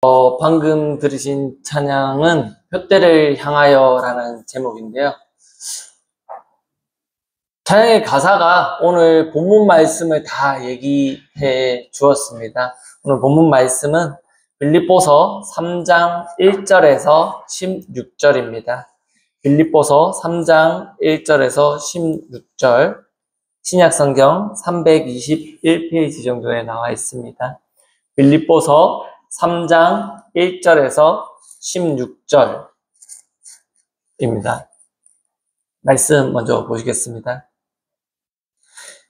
방금 들으신 찬양은 표대를 향하여라는 제목인데요. 찬양의 가사가 오늘 본문 말씀을 다 얘기해 주었습니다. 오늘 본문 말씀은 빌립보서 3장 1절에서 16절입니다. 빌립보서 3장 1절에서 16절, 신약성경 321페이지 정도에 나와 있습니다. 빌립보서 3장 1절에서 16절입니다. 말씀 먼저 보시겠습니다.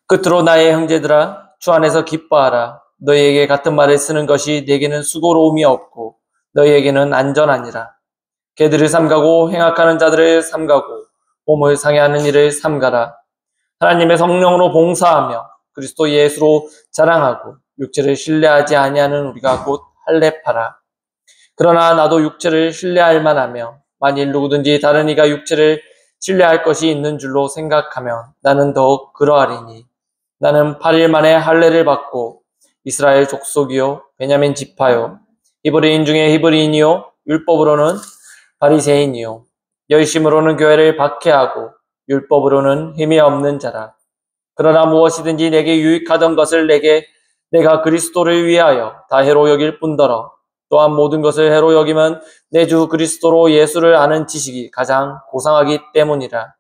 끝으로 나의 형제들아, 주 안에서 기뻐하라. 너희에게 같은 말을 쓰는 것이 내게는 수고로움이 없고 너희에게는 안전하니라. 개들을 삼가고 행악하는 자들을 삼가고 몸을 상해하는 일을 삼가라. 하나님의 성령으로 봉사하며 그리스도 예수로 자랑하고 육체를 신뢰하지 아니하는 우리가 곧 할례파라. 그러나 나도 육체를 신뢰할 만하며 만일 누구든지 다른 이가 육체를 신뢰할 것이 있는 줄로 생각하면 나는 더욱 그러하리니 나는 8일 만에 할례를 받고 이스라엘 족속이요 베냐민 지파요 히브리인 중에 히브리인이요 율법으로는 바리새인이요 열심으로는 교회를 박해하고 율법으로는 힘이 없는 자라. 그러나 무엇이든지 내게 유익하던 것을 내가 그리스도를 위하여 다 해로 여길 뿐더러 또한 모든 것을 해로 여기면 내 주 그리스도로 예수를 아는 지식이 가장 고상하기 때문이라.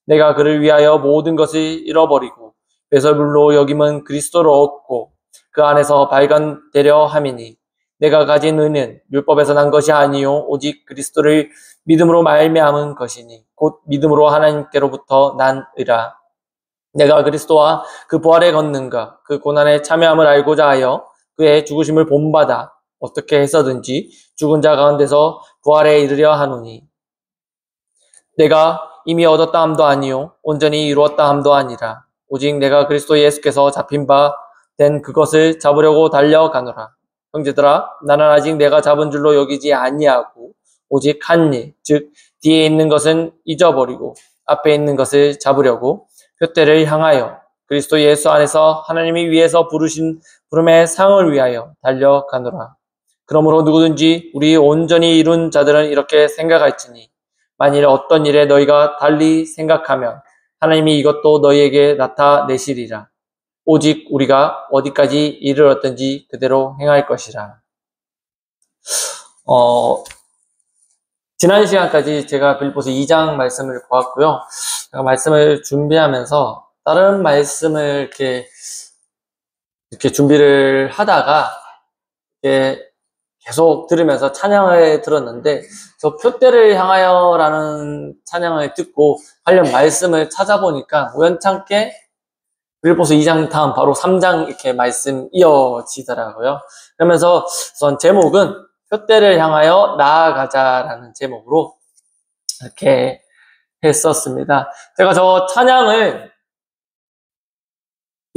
내가 그를 위하여 모든 것을 잃어버리고 배설물로 여김은 그리스도를 얻고 그 안에서 발견되려 함이니 내가 가진 의는 율법에서 난 것이 아니요 오직 그리스도를 믿음으로 말미암은 것이니 곧 믿음으로 하나님께로부터 난 의라. 내가 그리스도와 그 부활의 권능과 그 고난에 참여함을 알고자 하여 그의 죽으심을 본받아 어떻게 해서든지 죽은 자 가운데서 부활에 이르려 하노니 내가 이미 얻었다 함도 아니요 온전히 이루었다 함도 아니라 오직 내가 그리스도 예수께서 잡힌 바 된 그것을 잡으려고 달려가노라. 형제들아, 나는 아직 내가 잡은 줄로 여기지 아니하고 오직 한 일, 즉 뒤에 있는 것은 잊어버리고 앞에 있는 것을 잡으려고 표대를 향하여 그리스도 예수 안에서 하나님이 위에서 부르신 부름의 상을 위하여 달려가노라. 그러므로 누구든지 우리 온전히 이룬 자들은 이렇게 생각할지니 만일 어떤 일에 너희가 달리 생각하면 하나님이 이것도 너희에게 나타내시리라. 오직 우리가 어디까지 이르렀든지 그대로 행할 것이라. 지난 시간까지 제가 빌립보서 2장 말씀을 보았고요. 제가 말씀을 준비하면서 다른 말씀을 이렇게 준비를 하다가 계속 들으면서 찬양을 들었는데 저 표대를 향하여라는 찬양을 듣고 관련 말씀을 찾아보니까 우연찮게 빌립보서 2장 다음 바로 3장 이렇게 말씀 이어지더라고요. 그러면서 우선 제목은 표대를 향하여 나아가자라는 제목으로 이렇게 했었습니다. 제가 저 찬양을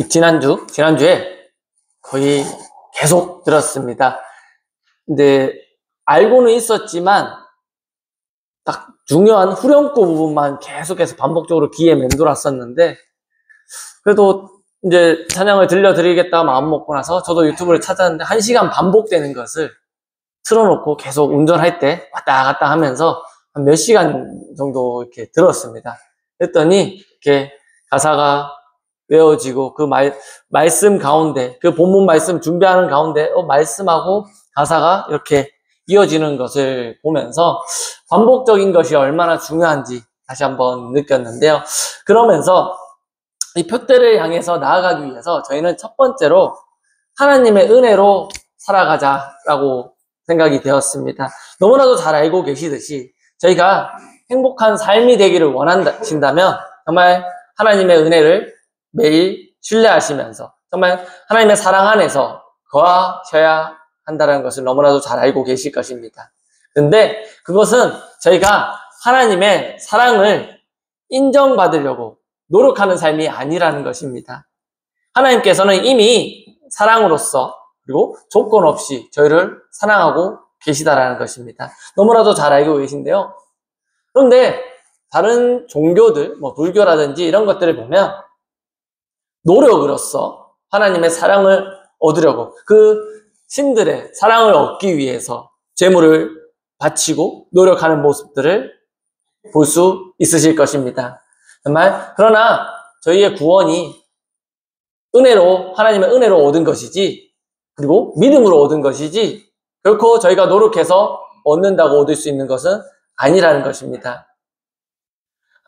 지난주에 거의 계속 들었습니다. 근데 알고는 있었지만 딱 중요한 후렴구 부분만 계속해서 반복적으로 귀에 맴돌았었는데 그래도 이제 찬양을 들려드리겠다 마음 먹고 나서 저도 유튜브를 찾았는데 1시간 반복되는 것을 틀어놓고 계속 운전할 때 왔다 갔다 하면서 한 몇 시간 정도 이렇게 들었습니다. 그랬더니 이렇게 가사가 외워지고 그 말씀 가운데 그 본문 말씀 준비하는 가운데 말씀하고 가사가 이렇게 이어지는 것을 보면서 반복적인 것이 얼마나 중요한지 다시 한번 느꼈는데요. 그러면서 이 표대를 향해서 나아가기 위해서 저희는 첫 번째로 하나님의 은혜로 살아가자라고 생각이 되었습니다. 너무나도 잘 알고 계시듯이 저희가 행복한 삶이 되기를 원하신다면 정말 하나님의 은혜를 매일 신뢰하시면서 정말 하나님의 사랑 안에서 거하셔야 한다는 것을 너무나도 잘 알고 계실 것입니다. 그런데 그것은 저희가 하나님의 사랑을 인정받으려고 노력하는 삶이 아니라는 것입니다. 하나님께서는 이미 사랑으로서 그리고 조건 없이 저희를 사랑하고 계시다라는 것입니다. 너무나도 잘 알고 계신데요. 그런데 다른 종교들, 불교라든지 이런 것들을 보면 노력으로서 하나님의 사랑을 얻으려고 그 신들의 사랑을 얻기 위해서 재물을 바치고 노력하는 모습들을 볼 수 있으실 것입니다. 정말 그러나 저희의 구원이 하나님의 은혜로 얻은 것이지, 그리고 믿음으로 얻은 것이지 결코 저희가 노력해서 얻는다고 얻을 수 있는 것은 아니라는 것입니다.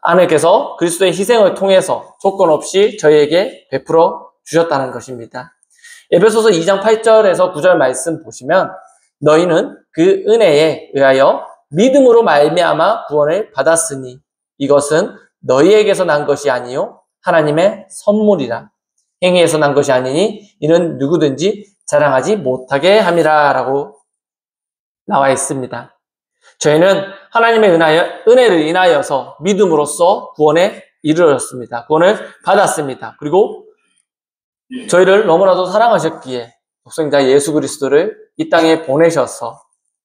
하나님께서 그리스도의 희생을 통해서 조건 없이 저희에게 베풀어 주셨다는 것입니다. 에베소서 2장 8절에서 9절 말씀 보시면 너희는 그 은혜에 의하여 믿음으로 말미암아 구원을 받았으니 이것은 너희에게서 난 것이 아니요 하나님의 선물이라. 행위에서 난 것이 아니니 이는 누구든지 자랑하지 못하게 함이라 라고 나와 있습니다. 저희는 하나님의 은혜를 인하여서 믿음으로써 구원에 이르렀습니다. 구원을 받았습니다. 그리고 저희를 너무나도 사랑하셨기에 독생자 예수 그리스도를 이 땅에 보내셔서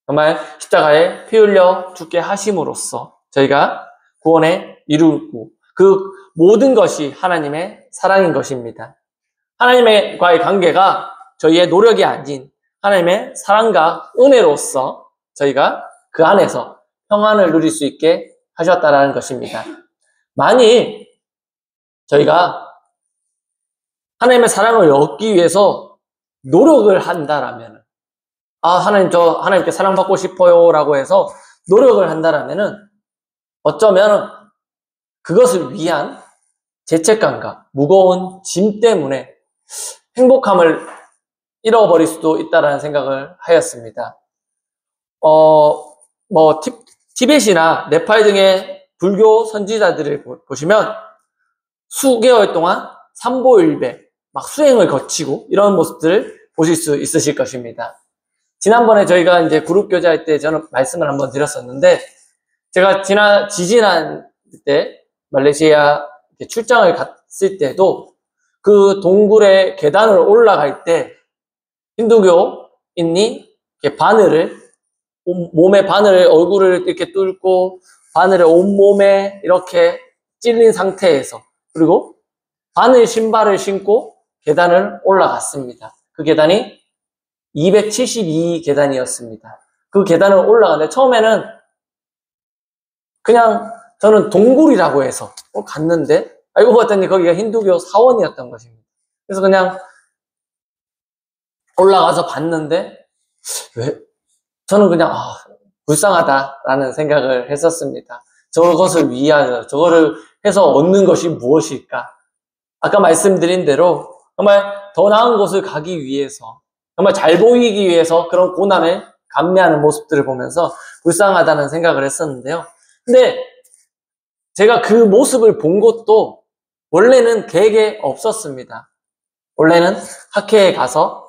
정말 십자가에 피 흘려 죽게 하심으로써 저희가 구원에 이르고 그 모든 것이 하나님의 사랑인 것입니다. 하나님과의 관계가 저희의 노력이 아닌 하나님의 사랑과 은혜로서 저희가 그 안에서 평안을 누릴 수 있게 하셨다는 것입니다. 만일 저희가 하나님의 사랑을 얻기 위해서 노력을 한다라면, 하나님, 저 하나님께 사랑받고 싶어요 라고 해서 노력을 한다라면은 어쩌면 그것을 위한 죄책감과 무거운 짐 때문에 행복함을 잃어버릴 수도 있다라는 생각을 하였습니다. 티벳이나 네팔 등의 불교 선지자들을 보시면 수개월 동안 삼보일배, 막 수행을 거치고 이런 모습들을 보실 수 있으실 것입니다. 지난번에 저희가 이제 그룹 교제할 때 저는 말씀을 한번 드렸었는데, 제가 지지난 때 말레이시아 출장을 갔을 때도 그 동굴의 계단을 올라갈 때 힌두교인이 몸에 바늘을, 얼굴을 이렇게 뚫고 바늘을 온몸에 이렇게 찔린 상태에서, 그리고 바늘 신발을 신고 계단을 올라갔습니다. 그 계단이 272 계단이었습니다. 그 계단을 올라가는데 처음에는 그냥 저는 동굴이라고 해서 갔는데 알고 봤더니 거기가 힌두교 사원이었던 것입니다. 그래서 그냥 올라가서 봤는데 저는 그냥 불쌍하다라는 생각을 했었습니다. 저것을 위하여, 저거를 해서 얻는 것이 무엇일까? 아까 말씀드린 대로 정말 더 나은 곳을 가기 위해서, 정말 잘 보이기 위해서 그런 고난을 감내하는 모습들을 보면서 불쌍하다는 생각을 했었는데요. 근데 제가 그 모습을 본 것도 원래는 계획에 없었습니다. 원래는 학회에 가서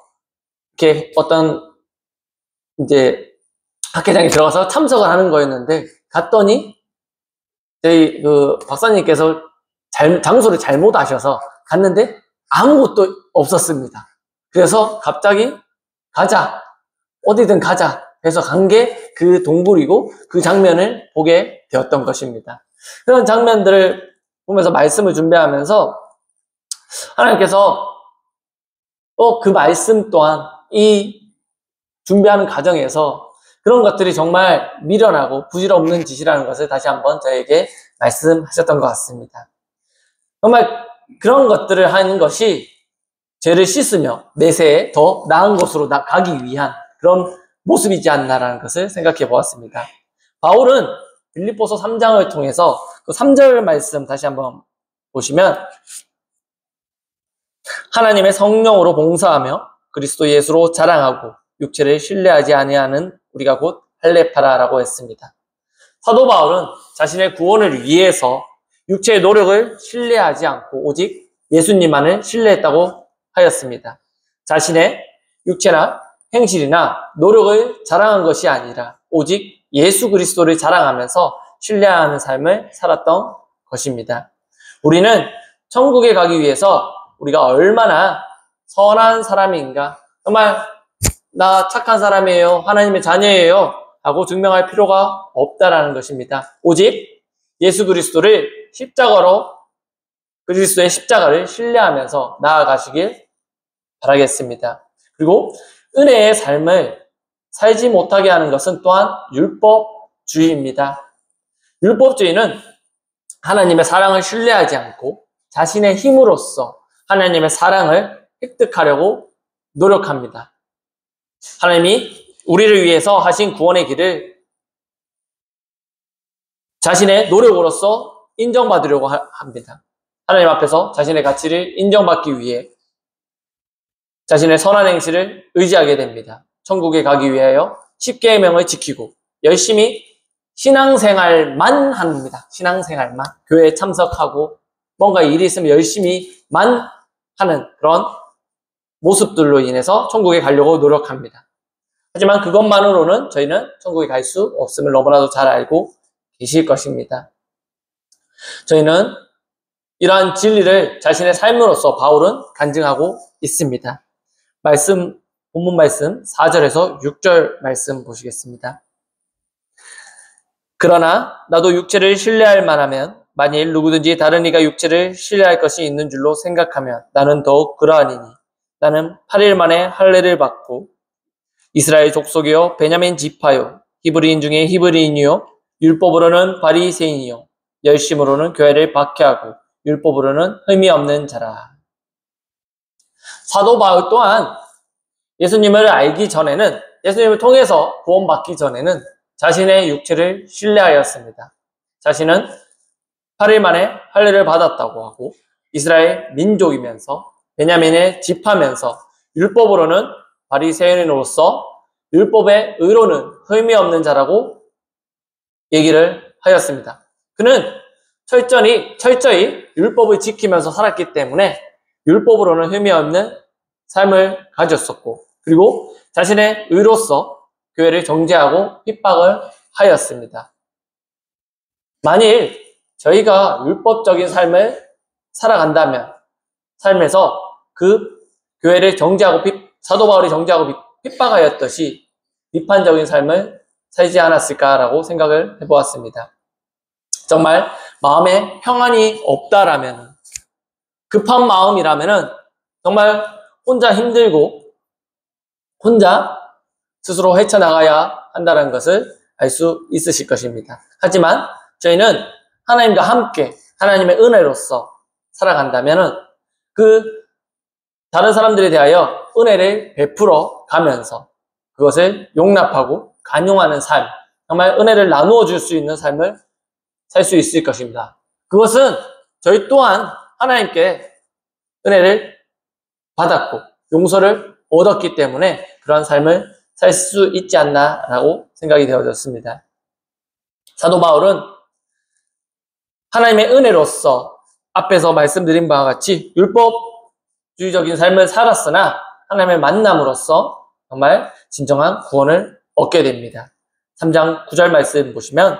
이렇게 어떤 이제 학회장에 들어가서 참석을 하는 거였는데, 갔더니 저희 그 박사님께서 장소를 잘못 아셔서 갔는데 아무것도 없었습니다. 그래서 갑자기 가자, 어디든 가자 해서 간 게 그 동굴이고 그 장면을 보게 되었던 것입니다. 그런 장면들을 보면서 말씀을 준비하면서 하나님께서 그 말씀 또한 이 준비하는 과정에서 그런 것들이 정말 미련하고 부질없는 짓이라는 것을 다시 한번 저에게 말씀하셨던 것 같습니다. 정말 그런 것들을 하는 것이 죄를 씻으며 내세에 더 나은 곳으로 가기 위한 그런 모습이지 않나라는 것을 생각해 보았습니다. 바울은 빌립보서 3장을 통해서 그 3절 말씀 다시 한번 보시면, 하나님의 성령으로 봉사하며 그리스도 예수로 자랑하고 육체를 신뢰하지 아니하는 우리가 곧 할례파라라고 했습니다. 사도 바울은 자신의 구원을 위해서 육체의 노력을 신뢰하지 않고 오직 예수님만을 신뢰했다고 하였습니다. 자신의 육체나 행실이나 노력을 자랑한 것이 아니라 오직 예수 그리스도를 자랑하면서 신뢰하는 삶을 살았던 것입니다. 우리는 천국에 가기 위해서 우리가 얼마나 선한 사람인가, 정말 나 착한 사람이에요, 하나님의 자녀예요 하고 증명할 필요가 없다라는 것입니다. 오직 예수 그리스도를 그리스도의 십자가를 신뢰하면서 나아가시길 바라겠습니다. 그리고 은혜의 삶을 살지 못하게 하는 것은 또한 율법주의입니다. 율법주의는 하나님의 사랑을 신뢰하지 않고 자신의 힘으로써 하나님의 사랑을 획득하려고 노력합니다. 하나님이 우리를 위해서 하신 구원의 길을 자신의 노력으로서 인정받으려고 합니다. 하나님 앞에서 자신의 가치를 인정받기 위해 자신의 선한 행실을 의지하게 됩니다. 천국에 가기 위하여 10계명을 지키고 열심히 신앙생활만 합니다. 신앙생활만. 교회에 참석하고 뭔가 일이 있으면 열심히만 하는 그런 모습들로 인해서 천국에 가려고 노력합니다. 하지만 그것만으로는 저희는 천국에 갈 수 없음을 너무나도 잘 알고 계실 것입니다. 저희는 이러한 진리를 자신의 삶으로서 바울은 간증하고 있습니다. 본문 말씀 4절에서 6절 말씀 보시겠습니다. 그러나 나도 육체를 신뢰할 만하면 만일 누구든지 다른 이가 육체를 신뢰할 것이 있는 줄로 생각하면 나는 더욱 그러하니니 나는 8일 만에 할례를 받고 이스라엘 족속이요 베냐민 지파요 히브리인 중에 히브리인이요 율법으로는 바리새인이요 열심으로는 교회를 박해하고 율법으로는 흠이 없는 자라. 사도 바울 또한 예수님을 알기 전에는, 예수님을 통해서 구원받기 전에는 자신의 육체를 신뢰하였습니다. 자신은 8일 만에 할례를 받았다고 하고 이스라엘 민족이면서 베냐민의 지파면서 율법으로는 바리새인으로서 율법의 의로는 흠이 없는 자라고 얘기를 하였습니다. 그는 철저히 율법을 지키면서 살았기 때문에 율법으로는 흠이 없는 삶을 가졌었고, 그리고 자신의 의로서 교회를 정죄하고 핍박을 하였습니다. 만일 저희가 율법적인 삶을 살아간다면 삶에서 그 교회를 정죄하고 사도 바울이 정죄하고 핍박하였듯이 비판적인 삶을 살지 않았을까라고 생각을 해보았습니다. 정말 마음에 평안이 없다라면, 급한 마음이라면 정말 혼자 힘들고 혼자 스스로 헤쳐나가야 한다는 것을 알 수 있으실 것입니다. 하지만 저희는 하나님과 함께 하나님의 은혜로서 살아간다면 그 다른 사람들에 대하여 은혜를 베풀어 가면서 그것을 용납하고 간용하는 삶, 정말 은혜를 나누어 줄 수 있는 삶을 살 수 있을 것입니다. 그것은 저희 또한 하나님께 은혜를 받았고 용서를 얻었기 때문에 그러한 삶을 살 수 있지 않나라고 생각이 되어졌습니다. 사도 바울은 하나님의 은혜로서 앞에서 말씀드린 바와 같이 율법주의적인 삶을 살았으나 하나님의 만남으로써 정말 진정한 구원을 얻게 됩니다. 3장 9절 말씀 보시면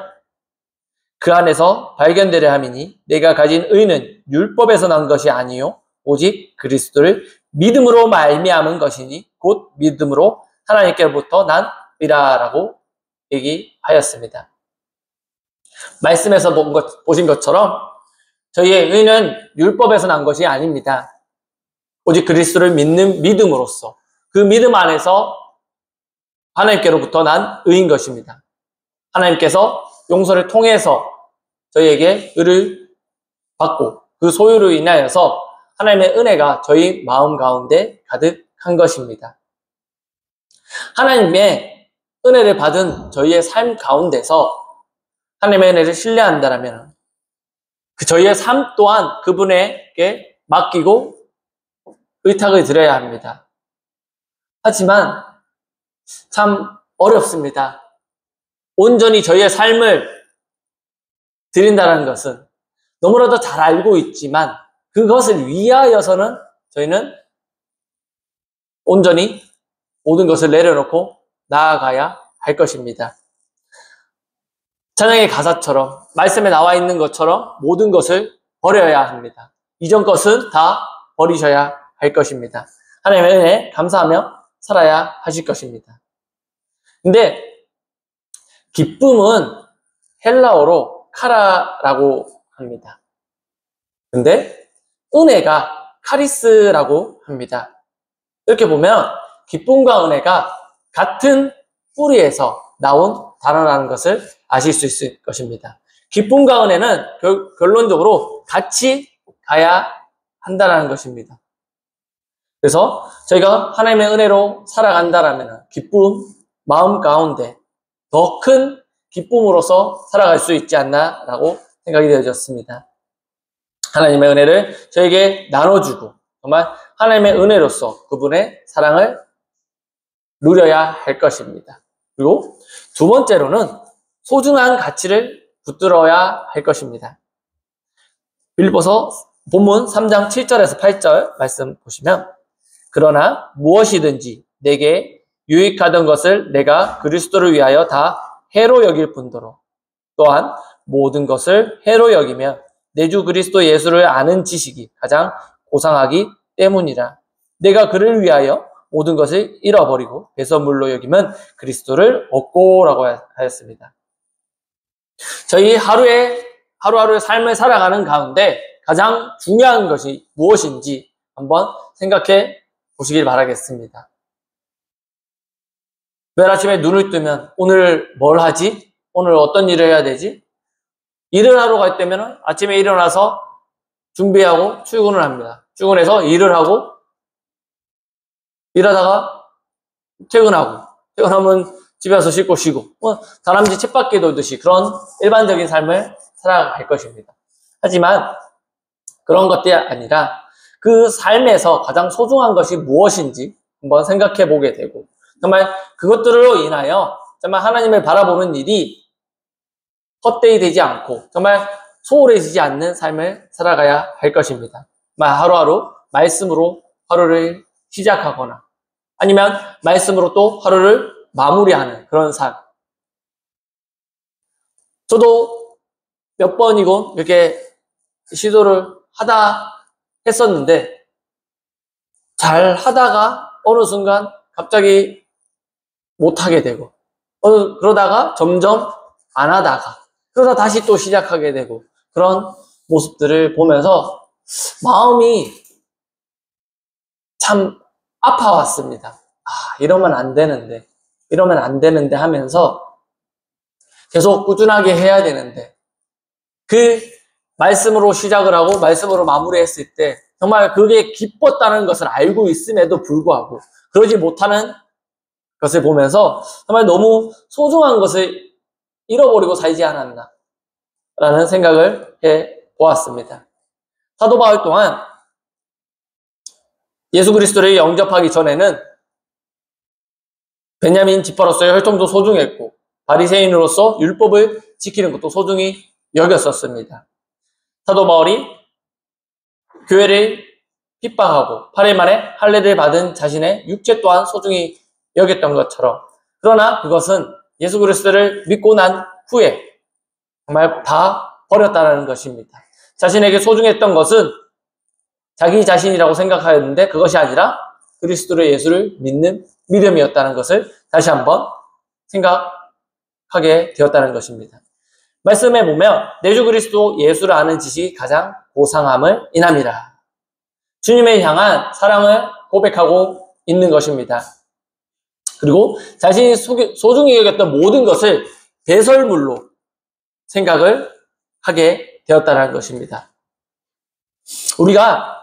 그 안에서 발견되려 함이니 내가 가진 의는 율법에서 난 것이 아니요 오직 그리스도를 믿음으로 말미암은 것이니 곧 믿음으로 하나님께로부터 난 의라라고 얘기하였습니다. 말씀에서 보신 것처럼 저희의 의는 율법에서 난 것이 아닙니다. 오직 그리스도를 믿는 믿음으로써 그 믿음 안에서 하나님께로부터 난 의인 것입니다. 하나님께서 용서를 통해서 저희에게 의를 받고 그 소유로 인하여서 하나님의 은혜가 저희 마음 가운데 가득한 것입니다. 하나님의 은혜를 받은 저희의 삶 가운데서 하나님의 은혜를 신뢰한다면 그 저희의 삶 또한 그분에게 맡기고 의탁을 드려야 합니다. 하지만 참 어렵습니다. 온전히 저희의 삶을 드린다는 것은 너무나도 잘 알고 있지만 그것을 위하여서는 저희는 온전히 모든 것을 내려놓고 나아가야 할 것입니다. 찬양의 가사처럼 말씀에 나와 있는 것처럼 모든 것을 버려야 합니다. 이전 것은 다 버리셔야 할 것입니다. 하나님의 은혜에 감사하며 살아야 하실 것입니다. 근데 기쁨은 헬라어로 카라라고 합니다. 근데 은혜가 카리스라고 합니다. 이렇게 보면 기쁨과 은혜가 같은 뿌리에서 나온 단어라는 것을 아실 수 있을 것입니다. 기쁨과 은혜는 결론적으로 같이 가야 한다는 것입니다. 그래서 저희가 하나님의 은혜로 살아간다라면 기쁨, 마음 가운데 더 큰 기쁨으로서 살아갈 수 있지 않나라고 생각이 되어졌습니다. 하나님의 은혜를 저에게 나눠주고 정말 하나님의 은혜로서 그분의 사랑을 누려야 할 것입니다. 그리고 두 번째로는 소중한 가치를 붙들어야 할 것입니다. 빌립보서 본문 3장 7절에서 8절 말씀 보시면 그러나 무엇이든지 내게 유익하던 것을 내가 그리스도를 위하여 다 해로 여길 뿐더러 또한 모든 것을 해로 여기며 내 주 그리스도 예수를 아는 지식이 가장 고상하기 때문이라. 내가 그를 위하여 모든 것을 잃어버리고 배설물로 여기면 그리스도를 얻고라고 하였습니다. 저희 하루하루의 삶을 살아가는 가운데 가장 중요한 것이 무엇인지 한번 생각해 보시길 바라겠습니다. 매일 아침에 눈을 뜨면 오늘 뭘 하지? 오늘 어떤 일을 해야 되지? 일을 하러 갈 때면 아침에 일어나서 준비하고 출근을 합니다. 출근해서 일을 하고 일하다가 퇴근하면 집에 와서 씻고 쉬고 다람쥐 쳇바퀴 돌듯이 그런 일반적인 삶을 살아갈 것입니다. 하지만 그런 것들이 아니라 그 삶에서 가장 소중한 것이 무엇인지 한번 생각해 보게 되고 정말 그것들로 인하여 정말 하나님을 바라보는 일이 헛되이 되지 않고 정말 소홀해지지 않는 삶을 살아가야 할 것입니다. 하루하루 말씀으로 하루를 시작하거나 아니면 말씀으로 또 하루를 마무리하는 그런 삶. 저도 몇 번이고 이렇게 시도를 하다 했었는데 잘 하다가 어느 순간 갑자기 못하게 되고 그러다가 점점 안 하다가 그러다 다시 또 시작하게 되고 그런 모습들을 보면서 마음이 참 아파왔습니다. 이러면 안 되는데 하면서 계속 꾸준하게 해야 되는데 그 말씀으로 시작을 하고 말씀으로 마무리했을 때 정말 그게 기뻤다는 것을 알고 있음에도 불구하고 그러지 못하는 것을 보면서 정말 너무 소중한 것을 잃어버리고 살지 않았나 라는 생각을 해 보았습니다. 사도 바울 또한 예수 그리스도를 영접하기 전에는 베냐민 지파로서의 혈통도 소중했고 바리새인으로서 율법을 지키는 것도 소중히 여겼었습니다. 사도 바울이 교회를 핍박하고 8일 만에 할례를 받은 자신의 육체 또한 소중히 여겼던 것처럼 그러나 그것은 예수 그리스도를 믿고 난 후에 정말 다 버렸다는 것입니다. 자신에게 소중했던 것은 자기 자신이라고 생각하였는데 그것이 아니라 그리스도의 예수를 믿는 믿음이었다는 것을 다시 한번 생각하게 되었다는 것입니다. 말씀에 보면 내 주 그리스도 예수를 아는 지식이 가장 고상함을 인함이라. 주님을 향한 사랑을 고백하고 있는 것입니다. 그리고 자신이 소중히 여겼던 모든 것을 배설물로 생각을 하게 되었다는 것입니다. 우리가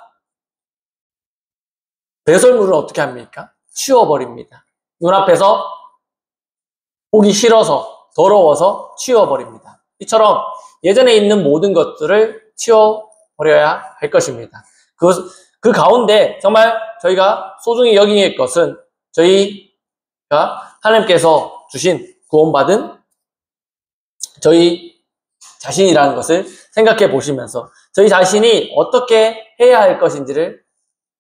배설물을 어떻게 합니까? 치워버립니다. 눈앞에서 보기 싫어서 더러워서 치워버립니다. 이처럼 예전에 있는 모든 것들을 치워버려야 할 것입니다. 그 가운데 정말 저희가 소중히 여기는 것은 저희가 하나님께서 주신 구원받은 저희 자신이라는 것을 생각해 보시면서 저희 자신이 어떻게 해야 할 것인지를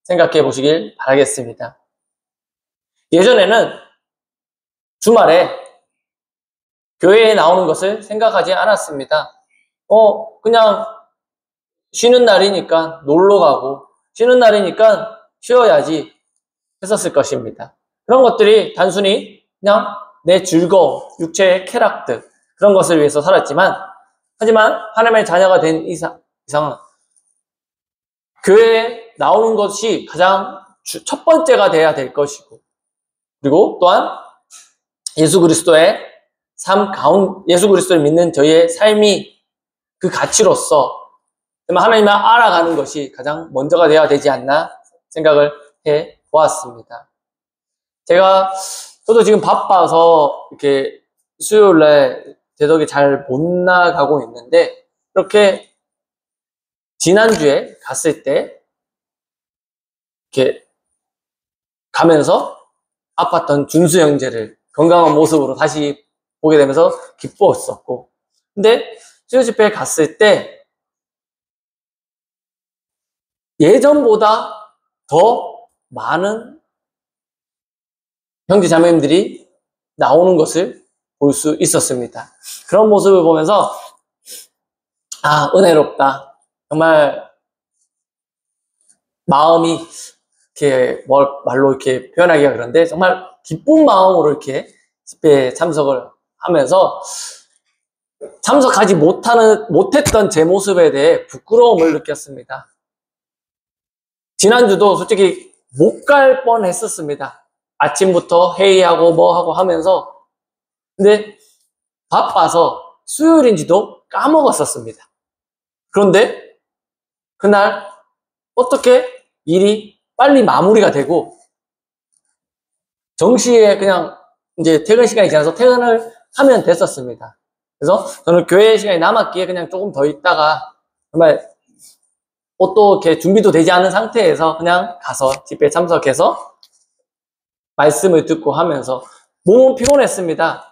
생각해 보시길 바라겠습니다. 예전에는 주말에 교회에 나오는 것을 생각하지 않았습니다. 그냥 쉬는 날이니까 놀러 가고 쉬는 날이니까 쉬어야지 했었을 것입니다. 그런 것들이 단순히 그냥 내 즐거움, 육체의 쾌락들 그런 것을 위해서 살았지만 하지만 하나님의 자녀가 된 이상은 교회에 나오는 것이 가장 첫 번째가 돼야 될 것이고 그리고 또한 예수 그리스도의 예수 그리스도를 믿는 저희의 삶이 그 가치로서 하나님을 알아가는 것이 가장 먼저가 되어야 되지 않나 생각을 해 보았습니다. 저도 지금 바빠서 이렇게 수요일날 대덕이 잘 못 나가고 있는데, 이렇게 지난주에 갔을 때 이렇게 가면서 아팠던 준수 형제를 건강한 모습으로 다시 보게 되면서 기뻤었고, 근데 수요 집회에 갔을 때 예전보다 더 많은 형제 자매님들이 나오는 것을 볼 수 있었습니다. 그런 모습을 보면서 은혜롭다. 정말 마음이 이렇게 말로 이렇게 표현하기가 그런데 정말 기쁜 마음으로 이렇게 집회에 참석을 하면서 참석하지 못했던 제 모습에 대해 부끄러움을 느꼈습니다. 지난주도 솔직히 못 갈 뻔 했었습니다. 아침부터 회의하고 뭐 하고 하면서. 근데 바빠서 수요일인지도 까먹었었습니다. 그런데 그날 어떻게 일이 빨리 마무리가 되고 정시에 그냥 이제 퇴근 시간이 지나서 퇴근을 하면 됐었습니다. 그래서 저는 교회 시간이 남았기에 그냥 조금 더 있다가 정말 옷도 이렇게 준비도 되지 않은 상태에서 그냥 가서 집회에 참석해서 말씀을 듣고 하면서 몸은 피곤했습니다.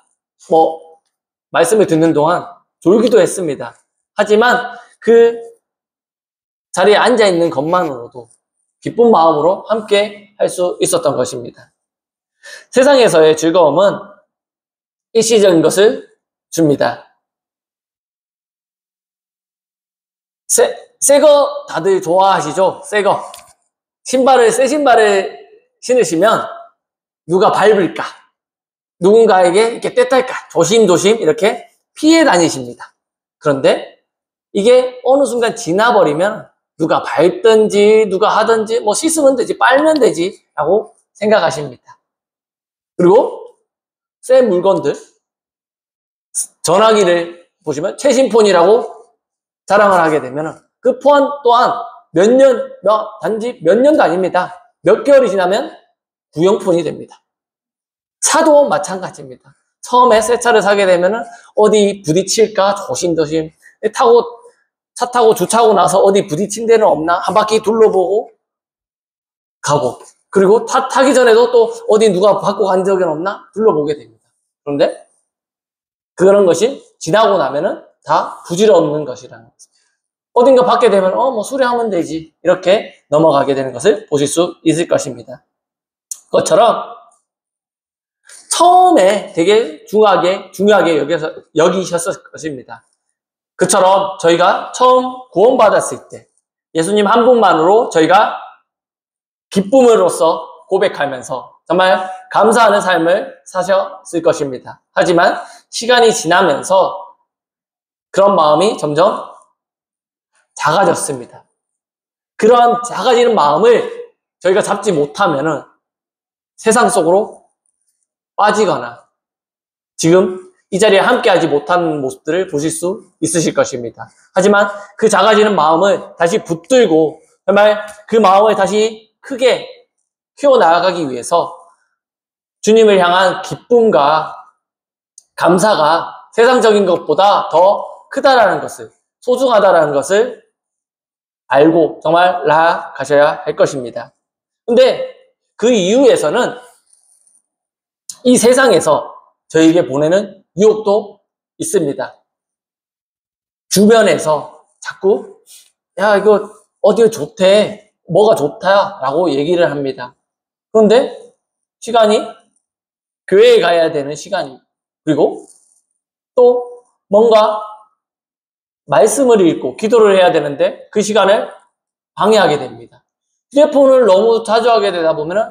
말씀을 듣는 동안 졸기도 했습니다. 하지만 그 자리에 앉아있는 것만으로도 기쁜 마음으로 함께 할 수 있었던 것입니다. 세상에서의 즐거움은 일시적인 것을 줍니다. 새거 다들 좋아하시죠? 새거. 새 신발을 신으시면 누가 밟을까? 누군가에게 이렇게 떼딸까? 조심조심 이렇게 피해 다니십니다. 그런데 이게 어느 순간 지나버리면 누가 밟든지 누가 하든지 씻으면 되지, 빨면 되지 라고 생각하십니다. 그리고 새 물건들, 전화기를 보시면 최신폰이라고 자랑을 하게 되면 그 폰 또한 단지 몇 년도 아닙니다. 몇 개월이 지나면 구형폰이 됩니다. 차도 마찬가지입니다. 처음에 새 차를 사게 되면 어디 부딪힐까 조심조심 차 타고 주차하고 나서 어디 부딪힌 데는 없나 한 바퀴 둘러보고 가고, 그리고 타기 전에도 또 어디 누가 받고 간 적은 없나 둘러보게 됩니다. 그런데 그런 것이 지나고 나면은 다 부질없는 것이라는 것입니다. 어딘가 받게 되면 수리하면 되지 이렇게 넘어가게 되는 것을 보실 수 있을 것입니다. 그것처럼 처음에 되게 중요하게 여기셨을 것입니다. 그처럼 저희가 처음 구원받았을 때 예수님 한 분만으로 저희가 기쁨으로써 고백하면서 정말 감사하는 삶을 사셨을 것입니다. 하지만 시간이 지나면서 그런 마음이 점점 작아졌습니다. 그러한 작아지는 마음을 저희가 잡지 못하면은 세상 속으로 빠지거나 지금 이 자리에 함께하지 못하는 모습들을 보실 수 있으실 것입니다. 하지만 그 작아지는 마음을 다시 붙들고 정말 그 마음을 다시 크게 키워나가기 위해서 주님을 향한 기쁨과 감사가 세상적인 것보다 더 크다라는 것을, 소중하다라는 것을 알고 정말 나아가셔야 할 것입니다. 근데 그 이유에서는 이 세상에서 저희에게 보내는 유혹도 있습니다. 주변에서 자꾸 야 이거 어디가 좋대, 뭐가 좋다 라고 얘기를 합니다. 그런데 시간이 교회에 가야 되는 시간이, 그리고 또 뭔가 말씀을 읽고 기도를 해야 되는데 그 시간을 방해하게 됩니다. 휴대폰을 너무 자주 하게 되다 보면은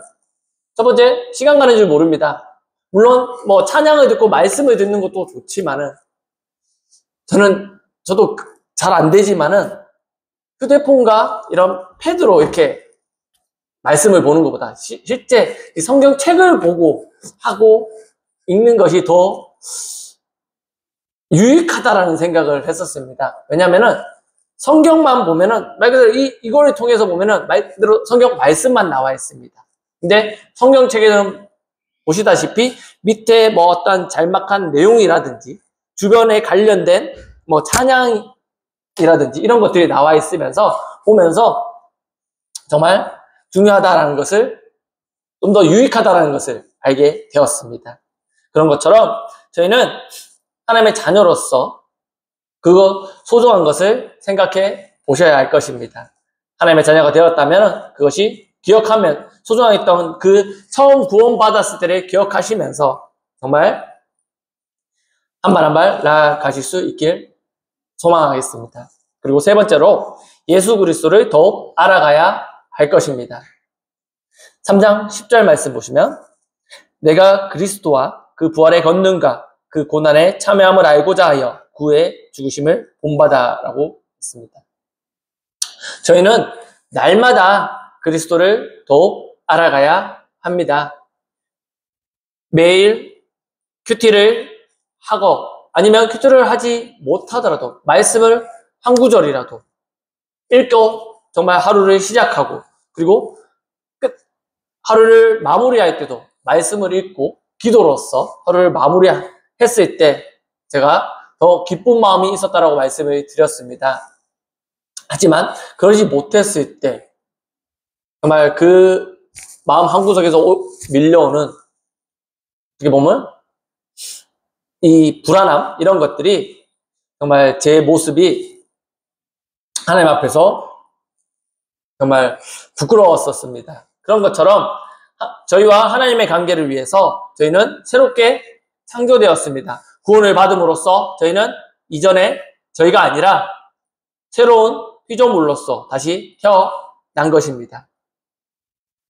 첫 번째 시간 가는 줄 모릅니다. 물론 찬양을 듣고 말씀을 듣는 것도 좋지만은 저도 잘 안 되지만은 휴대폰과 이런 패드로 이렇게 말씀을 보는 것보다 실제 이 성경책을 보고 하고 읽는 것이 더 유익하다라는 생각을 했었습니다. 왜냐면은 성경만 보면은 말 그대로 이거를 통해서 보면은 말 그대로 성경 말씀만 나와 있습니다. 근데 성경책에는 보시다시피 밑에 뭐 어떤 잘막한 내용이라든지 주변에 관련된 뭐 찬양이라든지 이런 것들이 나와 있으면서 보면서 정말 중요하다라는 것을 좀 더 유익하다라는 것을 알게 되었습니다. 그런 것처럼 저희는 하나님의 자녀로서 그거 소중한 것을 생각해 보셔야 할 것입니다. 하나님의 자녀가 되었다면 그것이 기억하면 소중했던 그 처음 구원받았을 때를 기억하시면서 정말 한 발 한 발 나아가실 수 있길 소망하겠습니다. 그리고 세 번째로 예수 그리스도를 더욱 알아가야 할 것입니다. 3장 10절 말씀 보시면 내가 그리스도와 그 부활의 권능과 그 고난에 참여함을 알고자 하여 구의 죽으심을 본받아라고 했습니다. 저희는 날마다 그리스도를 더욱 알아가야 합니다. 매일 큐티를 하고 아니면 큐티를 하지 못하더라도 말씀을 한 구절이라도 읽고 정말 하루를 시작하고 그리고 하루를 마무리할 때도 말씀을 읽고 기도로서 하루를 마무리했을 때 제가 더 기쁜 마음이 있었다라고 말씀을 드렸습니다. 하지만 그러지 못했을 때 정말 그 마음 한구석에서 밀려오는 어떻게 보면 이 불안함 이런 것들이 정말 제 모습이 하나님 앞에서 정말 부끄러웠었습니다. 그런 것처럼 저희와 하나님의 관계를 위해서 저희는 새롭게 창조되었습니다. 구원을 받음으로써 저희는 이전에 저희가 아니라 새로운 피조물로서 다시 태어난 것입니다.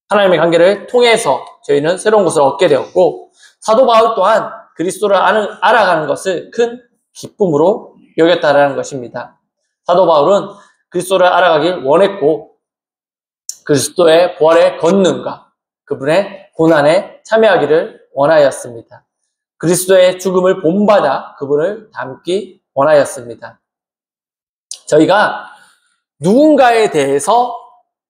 하나님의 관계를 통해서 저희는 새로운 것을 얻게 되었고 사도 바울 또한 그리스도를 알아가는 것을 큰 기쁨으로 여겼다라는 것입니다. 사도 바울은 그리스도를 알아가길 원했고 그리스도의 부활의 권능과 그분의 고난에 참여하기를 원하였습니다. 그리스도의 죽음을 본받아 그분을 닮기 원하였습니다. 저희가 누군가에 대해서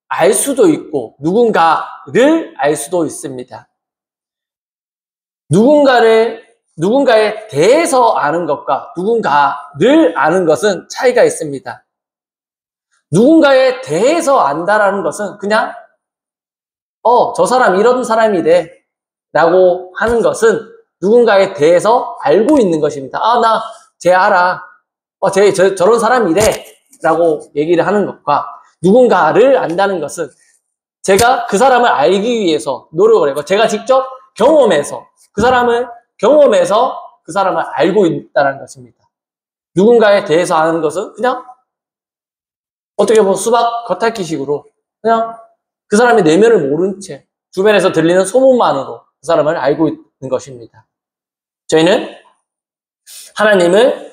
알 수도 있고 누군가를 알 수도 있습니다. 누군가에 대해서 아는 것과 누군가를 아는 것은 차이가 있습니다. 누군가에 대해서 안다라는 것은 그냥 저 사람 이런 사람이래 라고 하는 것은 누군가에 대해서 알고 있는 것입니다. 나 쟤 알아. 쟤 저런 사람이래 라고 얘기를 하는 것과 누군가를 안다는 것은 제가 그 사람을 알기 위해서 노력을 하고 제가 직접 경험해서 그 사람을 알고 있다는 것입니다. 누군가에 대해서 아는 것은 그냥 어떻게 보면 수박 겉핥기식으로 그냥 그 사람의 내면을 모른 채 주변에서 들리는 소문만으로 그 사람을 알고 있는 것입니다. 저희는 하나님에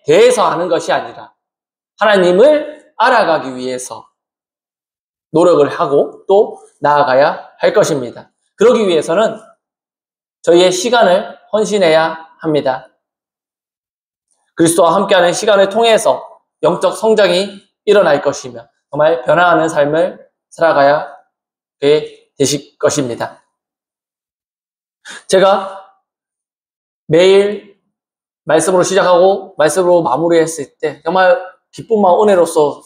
대해서 아는 것이 아니라 하나님을 알아가기 위해서 노력을 하고 또 나아가야 할 것입니다. 그러기 위해서는 저희의 시간을 헌신해야 합니다. 그리스도와 함께하는 시간을 통해서 영적 성장이 일어날 것이며 정말 변화하는 삶을 살아가야 되실 것입니다. 제가 매일 말씀으로 시작하고 말씀으로 마무리했을 때 정말 기쁨과 은혜로서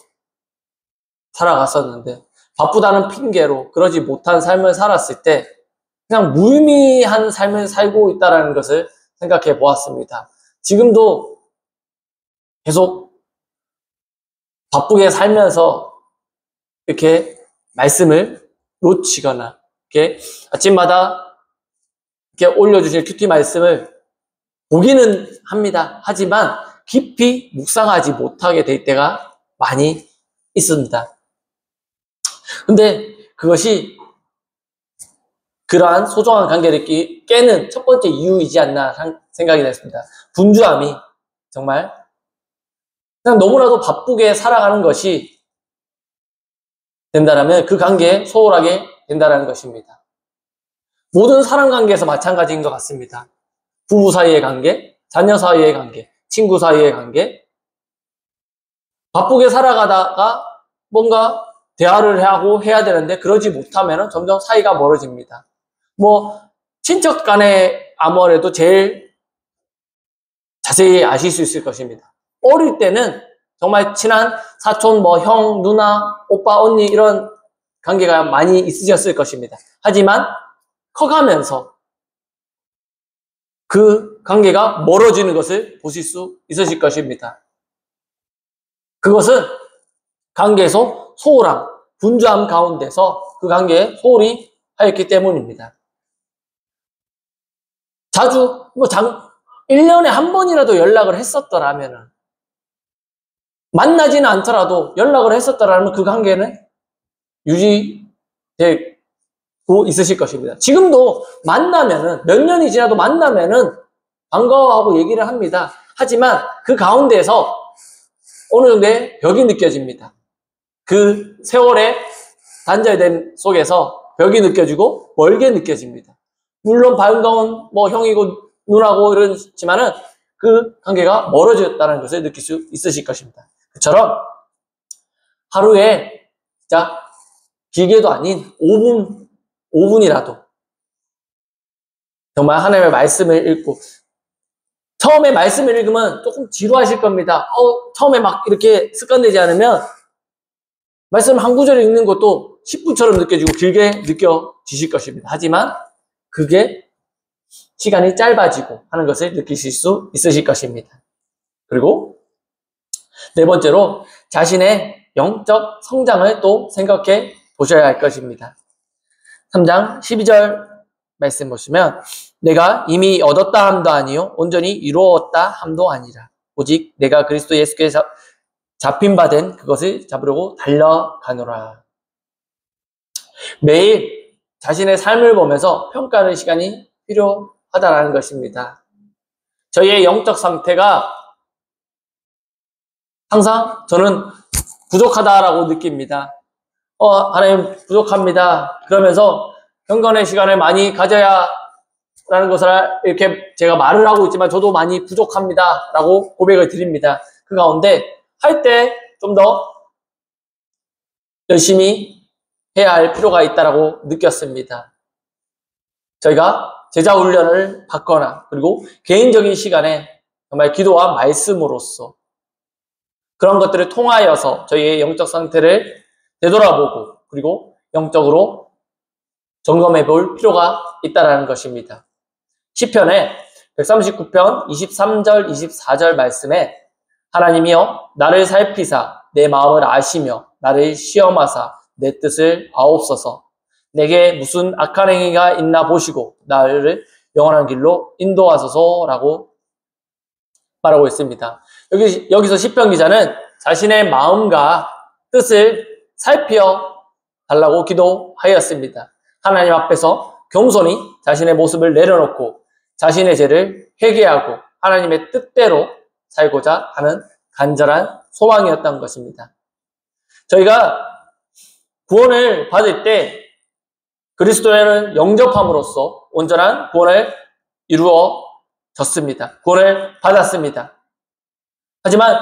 살아갔었는데 바쁘다는 핑계로 그러지 못한 삶을 살았을 때 그냥 무의미한 삶을 살고 있다는 것을 생각해 보았습니다. 지금도 계속 바쁘게 살면서 이렇게 말씀을 놓치거나 이렇게 아침마다 이렇게 올려주실 큐티 말씀을 보기는 합니다. 하지만 깊이 묵상하지 못하게 될 때가 많이 있습니다. 근데 그것이 그러한 소중한 관계를 깨는 첫 번째 이유이지 않나 생각이 됐습니다. 분주함이 정말 그냥 너무나도 바쁘게 살아가는 것이 된다라면 그 관계에 소홀하게 된다라는 것입니다. 모든 사람 관계에서 마찬가지인 것 같습니다. 부부 사이의 관계, 자녀 사이의 관계, 친구 사이의 관계, 바쁘게 살아가다가 뭔가 대화를 하고 해야 되는데 그러지 못하면 점점 사이가 멀어집니다. 친척 간의 아무래도 제일 자세히 아실 수 있을 것입니다. 어릴 때는 정말 친한 사촌, 형, 누나, 오빠, 언니 이런 관계가 많이 있으셨을 것입니다. 하지만 커가면서 그 관계가 멀어지는 것을 보실 수 있으실 것입니다. 그것은 관계에서 소홀함, 분주함 가운데서 그 관계에 소홀히 하였기 때문입니다. 자주 1년에 한 번이라도 연락을 했었더라면, 만나지는 않더라도 연락을 했었더라면 그 관계는 유지되고 있으실 것입니다. 지금도 만나면은, 몇 년이 지나도 만나면은 반가워하고 얘기를 합니다. 하지만 그 가운데에서 어느 정도의 벽이 느껴집니다. 그 세월의 단절됨 속에서 벽이 느껴지고 멀게 느껴집니다. 물론 반가운 형이고 누나고 이러지만은 그 관계가 멀어졌다는 것을 느낄 수 있으실 것입니다. 그처럼 하루에 진짜 길게도 아닌 5분이라도 정말 하나님의 말씀을 읽고, 처음에 말씀을 읽으면 조금 지루하실 겁니다. 처음에 막 이렇게 습관되지 않으면 말씀 한 구절 읽는 것도 10분처럼 느껴지고 길게 느껴지실 것입니다. 하지만 그게 시간이 짧아지고 하는 것을 느끼실 수 있으실 것입니다. 그리고 네 번째로 자신의 영적 성장을 또 생각해 보셔야 할 것입니다. 3장 12절 말씀 보시면, 내가 이미 얻었다 함도 아니요 온전히 이루었다 함도 아니라 오직 내가 그리스도 예수께 잡힌 바 된 그것을 잡으려고 달려가노라. 매일 자신의 삶을 보면서 평가하는 시간이 필요하다는 것입니다. 저희의 영적 상태가 항상 저는 부족하다라고 느낍니다. 하나님 부족합니다. 그러면서 경건의 시간을 많이 가져야 라는 것을 이렇게 제가 말을 하고 있지만 저도 많이 부족합니다 라고 고백을 드립니다. 그 가운데 할 때 좀 더 열심히 해야 할 필요가 있다고 느꼈습니다. 저희가 제자 훈련을 받거나 그리고 개인적인 시간에 정말 기도와 말씀으로써 그런 것들을 통하여서 저희의 영적 상태를 되돌아보고 그리고 영적으로 점검해 볼 필요가 있다는 것입니다. 시편의 139편 23절 24절 말씀에, 하나님이여 나를 살피사 내 마음을 아시며 나를 시험하사 내 뜻을 아옵소서. 내게 무슨 악한 행위가 있나 보시고 나를 영원한 길로 인도하소서라고 말하고 있습니다. 여기서 시편 기자는 자신의 마음과 뜻을 살펴 달라고 기도하였습니다. 하나님 앞에서 겸손히 자신의 모습을 내려놓고 자신의 죄를 회개하고 하나님의 뜻대로 살고자 하는 간절한 소망이었던 것입니다. 저희가 구원을 받을 때 그리스도를 영접함으로써 온전한 구원을 이루어졌습니다. 구원을 받았습니다. 하지만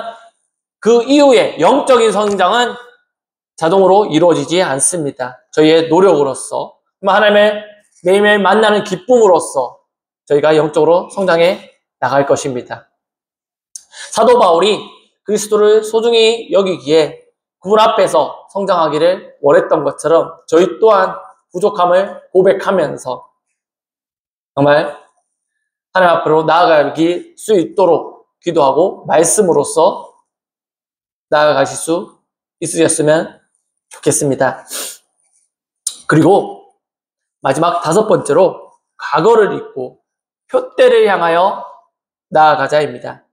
그 이후에 영적인 성장은 자동으로 이루어지지 않습니다. 저희의 노력으로서, 하나님을 매일매일 만나는 기쁨으로써 저희가 영적으로 성장해 나갈 것입니다. 사도 바울이 그리스도를 소중히 여기기에 그분 앞에서 성장하기를 원했던 것처럼 저희 또한 부족함을 고백하면서 정말 하나님 앞으로 나아갈 수 있도록 기도하고 말씀으로써 나아가실 수 있으셨으면 좋겠습니다. 그리고 마지막 5번째로 과거를 잊고 표대를 향하여 나아가자입니다.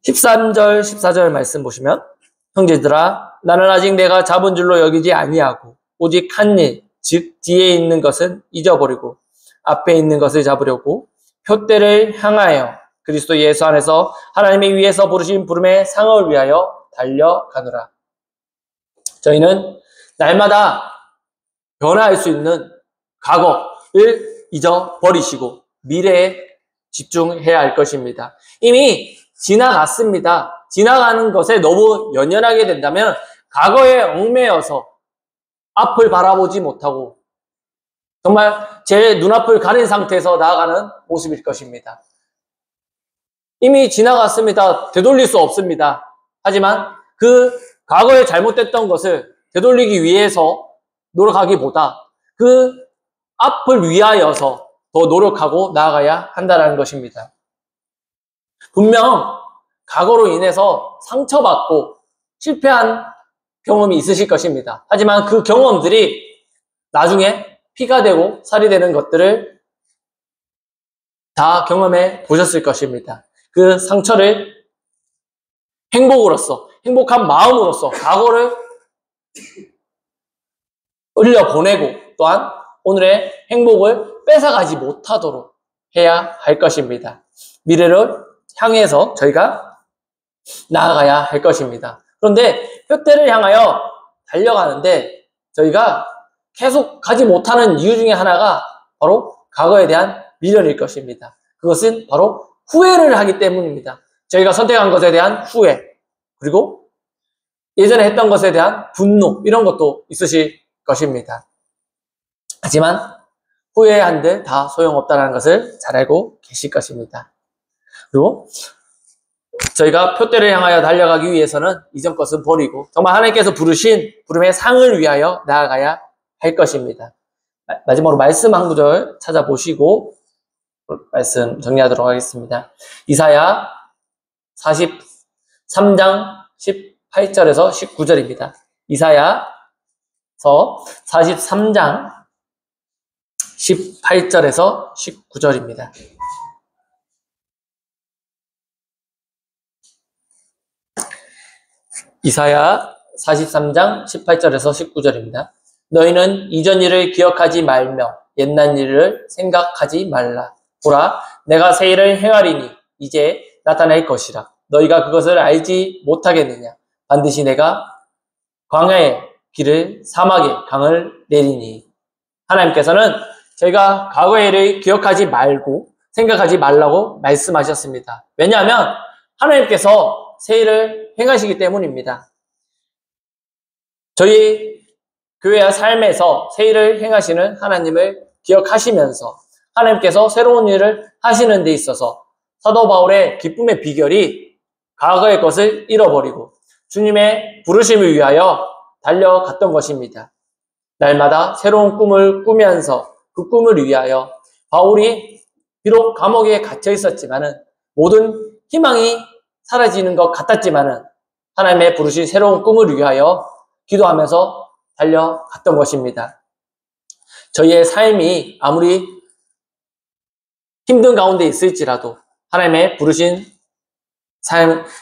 13절 14절 말씀 보시면, 형제들아 나는 아직 내가 잡은 줄로 여기지 아니하고 오직 한 일, 즉 뒤에 있는 것은 잊어버리고 앞에 있는 것을 잡으려고 표대를 향하여 그리스도 예수 안에서 하나님의 위에서 부르신 부름의 상을 위하여 달려가노라. 저희는 날마다 변화할 수 있는 과거를 잊어버리시고 미래에 집중해야 할 것입니다. 이미 지나갔습니다. 지나가는 것에 너무 연연하게 된다면 과거에 얽매여서 앞을 바라보지 못하고 정말 제 눈앞을 가린 상태에서 나아가는 모습일 것입니다. 이미 지나갔습니다. 되돌릴 수 없습니다. 하지만 그 과거에 잘못됐던 것을 되돌리기 위해서 노력하기보다 그 앞을 위하여서 더 노력하고 나아가야 한다는 것입니다. 분명 과거로 인해서 상처받고 실패한 경험이 있으실 것입니다. 하지만 그 경험들이 나중에 피가 되고 살이 되는 것들을 다 경험해 보셨을 것입니다. 그 상처를 행복으로서, 행복한 마음으로서 과거를 흘려보내고 또한 오늘의 행복을 뺏어가지 못하도록 해야 할 것입니다. 미래를 향해서 저희가 나아가야 할 것입니다. 그런데 표대를 향하여 달려가는데 저희가 계속 가지 못하는 이유 중에 하나가 바로 과거에 대한 미련일 것입니다. 그것은 바로 후회를 하기 때문입니다. 저희가 선택한 것에 대한 후회, 그리고 예전에 했던 것에 대한 분노, 이런 것도 있으실 것입니다. 하지만 후회한들 다 소용없다는 것을 잘 알고 계실 것입니다. 그리고 저희가 표대를 향하여 달려가기 위해서는 이전 것은 버리고 정말 하나님께서 부르신 부름의 상을 위하여 나아가야 할 것입니다. 마지막으로 말씀 한 구절 찾아보시고 말씀 정리하도록 하겠습니다. 이사야 43장 18절에서 19절입니다. 이사야서 43장 18절에서 19절입니다. 이사야 43장 18절에서 19절입니다. 너희는 이전 일을 기억하지 말며 옛날 일을 생각하지 말라. 보라, 내가 새 일을 행하리니 이제 나타날 것이라. 너희가 그것을 알지 못하겠느냐? 반드시 내가 광야의 길을 사막에 강을 내리니. 하나님께서는 저희가 과거의 일을 기억하지 말고 생각하지 말라고 말씀하셨습니다. 왜냐하면 하나님께서 새 일을 행하시기 때문입니다. 저희 교회와 삶에서 새 일을 행하시는 하나님을 기억하시면서 하나님께서 새로운 일을 하시는 데 있어서 사도 바울의 기쁨의 비결이 과거의 것을 잃어버리고 주님의 부르심을 위하여 달려갔던 것입니다. 날마다 새로운 꿈을 꾸면서 그 꿈을 위하여 바울이 비록 감옥에 갇혀 있었지만은 모든 희망이 사라지는 것 같았지만은 하나님의 부르신 새로운 꿈을 위하여 기도하면서 달려갔던 것입니다. 저희의 삶이 아무리 힘든 가운데 있을지라도 하나님의 부르신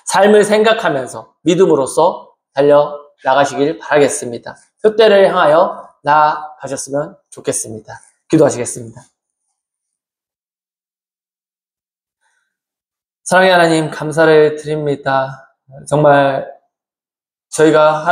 삶을 생각하면서 믿음으로써 달려나가시길 바라겠습니다. 표대를 향하여 나아가셨으면 좋겠습니다. 기도하시겠습니다. 사랑의 하나님, 감사를 드립니다. 정말 저희가